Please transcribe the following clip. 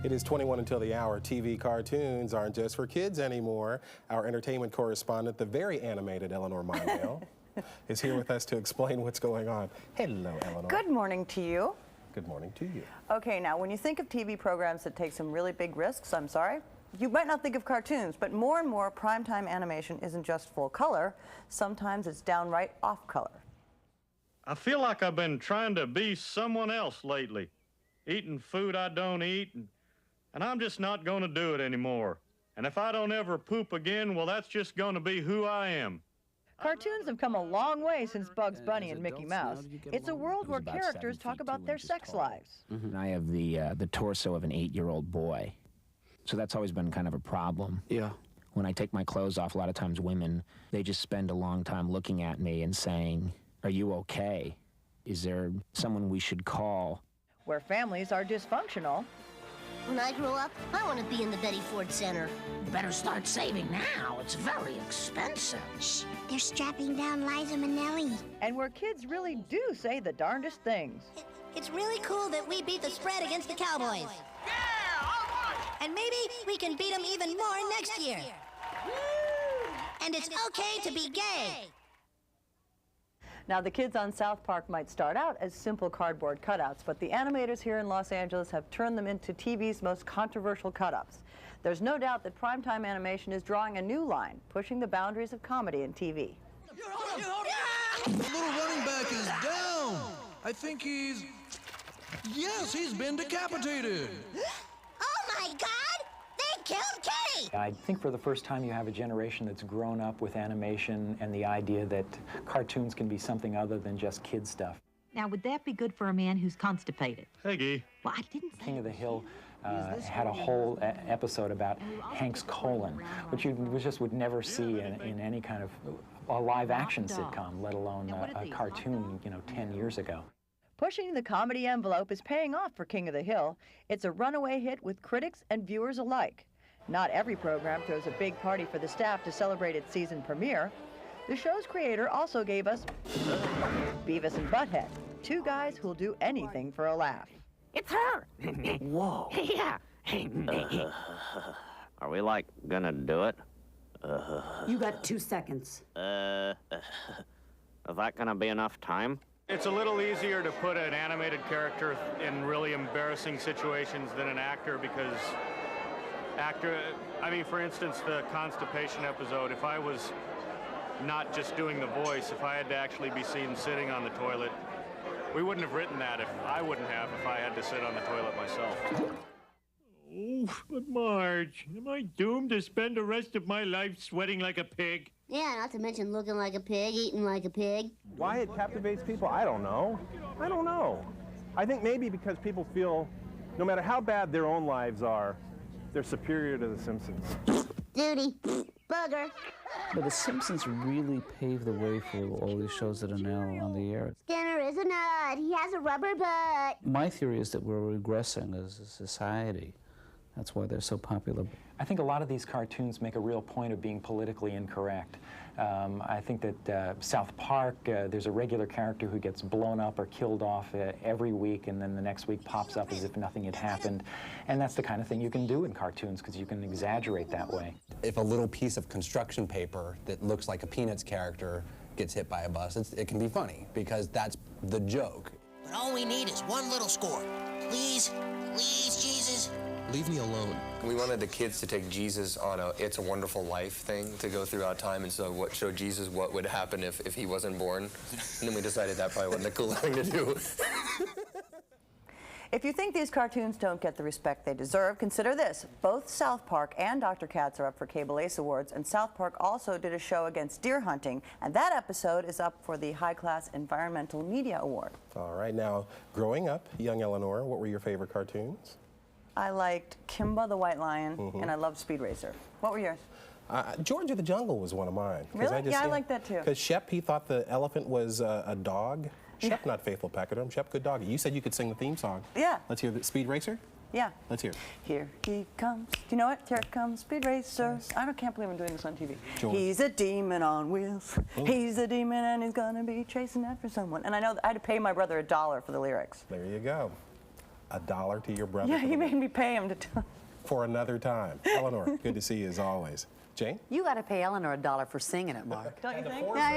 It is 21 until the hour. TV cartoons aren't just for kids anymore. Our entertainment correspondent, the very animated Eleanor Mondale, is here with us to explain what's going on. Hello, Eleanor. Good morning to you. Good morning to you. Okay, now when you think of TV programs that take some really big risks, I'm sorry, you might not think of cartoons, but more and more primetime animation isn't just full color. Sometimes it's downright off color. I feel like I've been trying to be someone else lately, eating food I don't eat, and I'm just not going to do it anymore. And if I don't ever poop again, well, that's just going to be who I am. Cartoons have come a long way since Bugs Bunny and Mickey Mouse. It's a world where characters talk about their sex lives. I have the torso of an 8-year-old boy, so that's always been kind of a problem. Yeah. When I take my clothes off, a lot of times women, they just spend a long time looking at me and saying, "Are you okay? Is there someone we should call?" Where families are dysfunctional. When I grow up, I want to be in the Betty Ford Center. You better start saving now. It's very expensive. Shh, they're strapping down Liza Minnelli. And where kids really do say the darndest things. It's really cool that we beat the spread against the Cowboys. Yeah, all right. And maybe we can beat them even more next year. And it's okay to be gay. Now, the kids on South Park might start out as simple cardboard cutouts, but the animators here in Los Angeles have turned them into TV's most controversial cut-ups. There's no doubt that primetime animation is drawing a new line, pushing the boundaries of comedy in TV. The little running back is down. I think he's... Yes, he's been decapitated. Oh my God! They killed Kenny! I think for the first time you have a generation that's grown up with animation and the idea that cartoons can be something other than just kid stuff. Now, would that be good for a man who's constipated? Peggy. Well, I didn't say. King of the Hill had a whole episode about Hank's colon, which you just would never see in any kind of a live-action sitcom, let alone a cartoon, 10 years ago. Pushing the comedy envelope is paying off for King of the Hill. It's a runaway hit with critics and viewers alike. Not every program throws a big party for the staff to celebrate its season premiere. The show's creator also gave us Beavis and Butthead, two guys who'll do anything for a laugh. It's her. Whoa. Yeah. Are we, gonna do it? You got 2 seconds. Is that gonna be enough time? It's a little easier to put an animated character in really embarrassing situations than an actor because for instance, the constipation episode, if I was not just doing the voice, if I had to actually be seen sitting on the toilet, we wouldn't have written that I wouldn't have if I had to sit on the toilet myself. Oh, but Marge, am I doomed to spend the rest of my life sweating like a pig? Yeah, not to mention looking like a pig, eating like a pig. Why it captivates people, I don't know. I think maybe because people feel, no matter how bad their own lives are, they're superior to The Simpsons. Duty. Bugger. But The Simpsons really paved the way for all these shows that are now on the air. Skinner is a nut. He has a rubber butt. My theory is that we're regressing as a society. That's why they're so popular. I think a lot of these cartoons make a real point of being politically incorrect. I think that South Park, there's a regular character who gets blown up or killed off every week, and then the next week pops up as if nothing had happened. And that's the kind of thing you can do in cartoons because you can exaggerate that way. If a little piece of construction paper that looks like a Peanuts character gets hit by a bus, it can be funny because that's the joke. But all we need is one little score. Please, please, Jesus. Leave me alone. We wanted the kids to take Jesus on a It's a Wonderful Life thing to go throughout time, and so show Jesus what would happen if he wasn't born. And then we decided that probably wasn't a cool thing to do. If you think these cartoons don't get the respect they deserve, consider this. Both South Park and Dr. Katz are up for Cable Ace Awards, and South Park also did a show against deer hunting, and that episode is up for the High Class Environmental Media Award. All right, now, growing up, young Eleanor, what were your favorite cartoons? I liked Kimba the White Lion, and I loved Speed Racer. What were yours? George of the Jungle was one of mine. Really? Yeah, I like that too. Because Shep, he thought the elephant was a dog. Shep, not faithful pachyderm. Shep, good doggy. You said you could sing the theme song. Yeah. Let's hear the Speed Racer? Yeah. Let's hear it. Here he comes. Do you know it? Here comes Speed Racer. Can't believe I'm doing this on TV. George. He's a demon on wheels. Oh. He's a demon and he's gonna be chasing after someone. And I know I had to pay my brother $1 for the lyrics. There you go. $1 to your brother? Yeah, he made me pay him to tell. For another time. Eleanor, good to see you as always. Jane? You got to pay Eleanor $1 for singing it, Mark. Don't you think? Yeah,